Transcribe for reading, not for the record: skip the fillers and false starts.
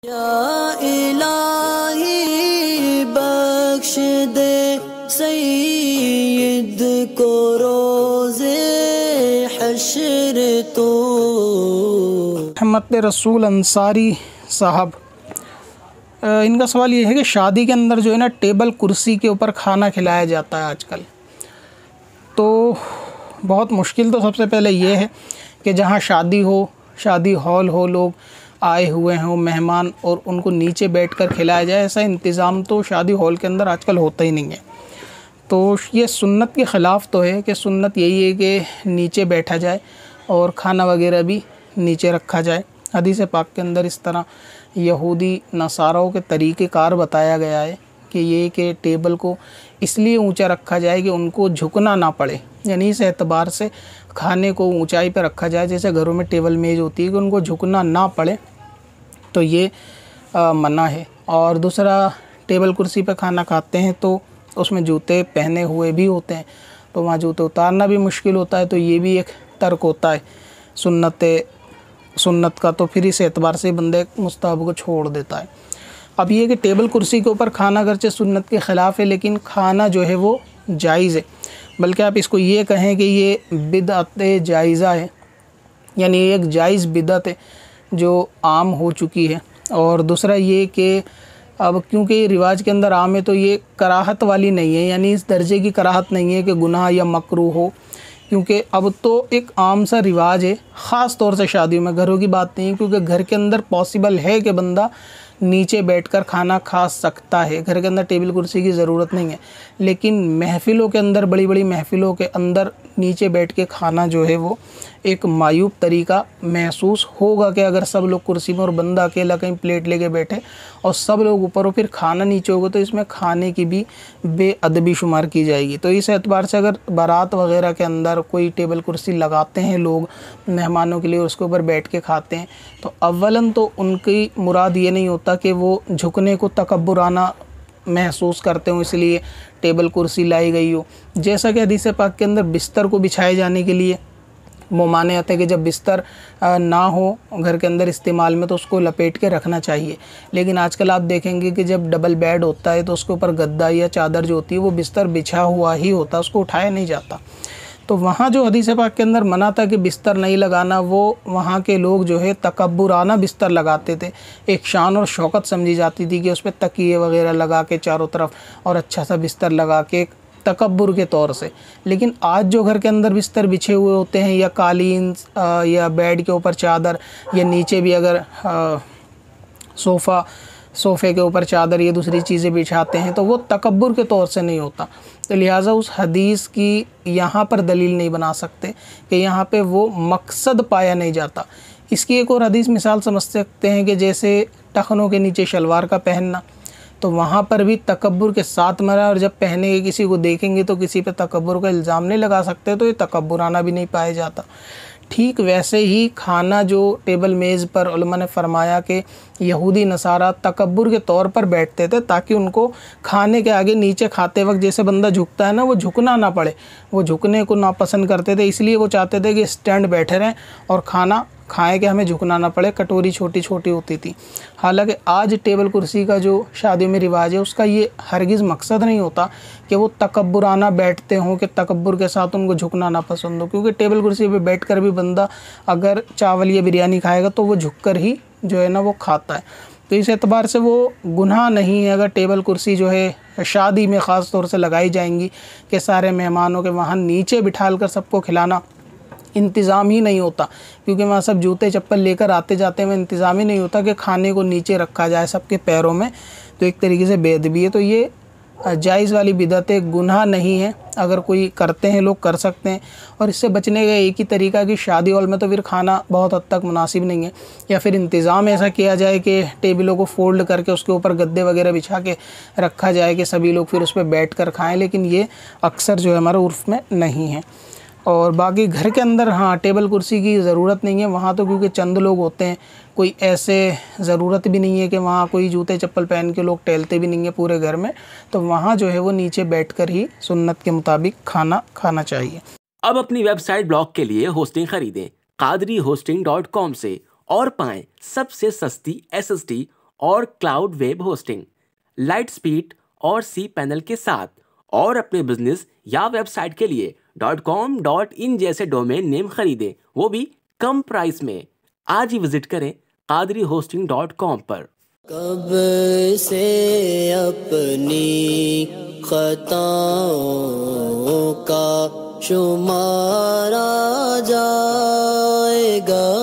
या इलाही बख्श दे सईद को रोज़े हश्र तो। मोहम्मद रसूल अंसारी साहब, इनका सवाल ये है कि शादी के अंदर जो है ना टेबल कुर्सी के ऊपर खाना खिलाया जाता है आजकल, तो बहुत मुश्किल तो सबसे पहले ये है कि जहाँ शादी हो, शादी हॉल हो, लोग आए हुए हों मेहमान, और उनको नीचे बैठकर खिलाया जाए, ऐसा इंतज़ाम तो शादी हॉल के अंदर आजकल होता ही नहीं है। तो ये सुन्नत के ख़िलाफ़ तो है कि सुन्नत यही है कि नीचे बैठा जाए और खाना वगैरह भी नीचे रखा जाए। हदीस पाक के अंदर इस तरह यहूदी नसारों के तरीक़ेकार बताया गया है कि ये कि टेबल को इसलिए ऊंचा रखा जाए कि उनको झुकना ना पड़े, यानी इस एतबार से खाने को ऊंचाई पर रखा जाए, जैसे घरों में टेबल मेज़ होती है कि उनको झुकना ना पड़े, तो ये मना है। और दूसरा, टेबल कुर्सी पर खाना खाते हैं तो उसमें जूते पहने हुए भी होते हैं, तो वहाँ जूते उतारना भी मुश्किल होता है, तो ये भी एक तर्क होता है सुन्नत का, तो फिर इस एतबार से बंदे मुस्तहब को छोड़ देता है। अब ये कि टेबल कुर्सी के ऊपर खाना अगरचे सुन्नत के ख़िलाफ़ है, लेकिन खाना जो है वो जायज़ है, बल्कि आप इसको ये कहें कि ये बिदअत जायज़ा है, यानी एक जायज़ बिदअत है जो आम हो चुकी है। और दूसरा ये कि अब क्योंकि ये रिवाज के अंदर आम है, तो ये कराहत वाली नहीं है, यानी इस दर्जे की कराहत नहीं है कि गुनाह या मकरूह हो, क्योंकि अब तो एक आम सा रिवाज है। ख़ास तौर से शादियों में, घरों की बात नहीं है, क्योंकि घर के अंदर पॉसिबल है कि बंदा नीचे बैठकर खाना खा सकता है, घर के अंदर टेबल कुर्सी की ज़रूरत नहीं है। लेकिन महफ़िलों के अंदर, बड़ी बड़ी महफ़िलों के अंदर नीचे बैठ के खाना जो है वो एक मायूब तरीक़ा महसूस होगा कि अगर सब लोग कुर्सी में और बंदा अकेला कहीं प्लेट लेके बैठे और सब लोग ऊपर हो, फिर खाना नीचे होगा, तो इसमें खाने की भी बेअदबी शुमार की जाएगी। तो इस एतबार से अगर बारात वगैरह के अंदर कोई टेबल कुर्सी लगाते हैं लोग मेहमानों के लिए, उसके ऊपर बैठ के खाते हैं, तो अव्वलन तो उनकी मुराद ये नहीं होता कि वो झुकने को तकब्बुराना महसूस करते हो इसलिए टेबल कुर्सी लाई गई हो। जैसा कि हदीस पाक के अंदर बिस्तर को बिछाए जाने के लिए वो माने आते हैं कि जब बिस्तर ना हो घर के अंदर इस्तेमाल में, तो उसको लपेट के रखना चाहिए। लेकिन आजकल आप देखेंगे कि जब डबल बेड होता है तो उसके ऊपर गद्दा या चादर जो होती है वो बिस्तर बिछा हुआ ही होता है, उसको उठाया नहीं जाता। तो वहाँ जो हदीस पाक के अंदर मना था कि बिस्तर नहीं लगाना, वो वहाँ के लोग जो है तकब्बुराना बिस्तर लगाते थे, एक शान और शौकत समझी जाती थी कि उस पर तकिए वगैरह लगा के चारों तरफ और अच्छा सा बिस्तर लगा के तकब्बुर के तौर से। लेकिन आज जो घर के अंदर बिस्तर बिछे हुए होते हैं, या कालीन या बेड के ऊपर चादर, या नीचे भी अगर सोफ़े के ऊपर चादर या दूसरी चीज़ें बिछाते हैं, तो वो तकब्बुर के तौर से नहीं होता। तो लिहाजा उस हदीस की यहाँ पर दलील नहीं बना सकते कि यहाँ पे वो मकसद पाया नहीं जाता। इसकी एक और हदीस मिसाल समझ सकते हैं कि जैसे टखनों के नीचे शलवार का पहनना, तो वहाँ पर भी तकब्बुर के साथ मरा, और जब पहने के किसी को देखेंगे तो किसी पे तकब्बुर का इल्ज़ाम नहीं लगा सकते, तो ये तकब्बुराना भी नहीं पाया जाता। ठीक वैसे ही खाना जो टेबल मेज़ पर उलमा ने फरमाया कि यहूदी नसारा तकब्बुर के तौर पर बैठते थे ताकि उनको खाने के आगे नीचे खाते वक्त जैसे बंदा झुकता है ना, वो झुकना ना पड़े, वो झुकने को नापसंद करते थे, इसलिए वो चाहते थे कि स्टैंड बैठे रहें और खाना खाएं कि हमें झुकना ना पड़े। कटोरी छोटी छोटी होती थी। हालांकि आज टेबल कुर्सी का जो शादियों में रिवाज है, उसका ये हरगिज़ मकसद नहीं होता कि वो तकब्बुराना बैठते हों, कि तकब्बुर के साथ उनको झुकना ना पसंद हो, क्योंकि टेबल कुर्सी पे बैठकर भी बंदा अगर चावल या बिरयानी खाएगा तो वो झुककर ही जो है ना वो खाता है। तो इस एतबार से वो गुनाह नहीं है अगर टेबल कुर्सी जो है शादी में ख़ास तौर से लगाई जाएंगी कि सारे मेहमानों के वहाँ नीचे बिठाल कर सबको खिलाना इंतज़ाम ही नहीं होता, क्योंकि वहाँ सब जूते चप्पल लेकर आते जाते हैं, इंतज़ाम ही नहीं होता कि खाने को नीचे रखा जाए सबके पैरों में, तो एक तरीके से बेअदबी है। तो ये जायज़ वाली बिदअत है, गुनाह नहीं है, अगर कोई करते हैं लोग कर सकते हैं। और इससे बचने का एक ही तरीका कि शादी हॉल में तो फिर खाना बहुत हद तक मुनासिब नहीं है, या फिर इंतज़ाम ऐसा किया जाए कि टेबलों को फोल्ड करके उसके ऊपर गद्दे वगैरह बिछा के रखा जाए कि सभी लोग फिर उस पर बैठ कर खाएँ, लेकिन ये अक्सर जो है हमारे उर्फ़ में नहीं है। और बाकी घर के अंदर हाँ टेबल कुर्सी की ज़रूरत नहीं है वहाँ तो, क्योंकि चंद लोग होते हैं, कोई ऐसे ज़रूरत भी नहीं है कि वहाँ कोई जूते चप्पल पहन के लोग टहलते भी नहीं है पूरे घर में, तो वहाँ जो है वो नीचे बैठकर ही सुन्नत के मुताबिक खाना खाना चाहिए। अब अपनी वेबसाइट ब्लॉग के लिए होस्टिंग खरीदें qadrihosting.com से और पाएं सबसे सस्ती SSD और cloud web hosting, light speed और सी पैनल के साथ, और अपने बिजनेस या वेबसाइट के लिए .com.in जैसे डोमेन नेम खरीदें, वो भी कम प्राइस में। आज ही विजिट करें qadrihosting.com पर। कब से अपनी खताओं का शुमारा जाएगा।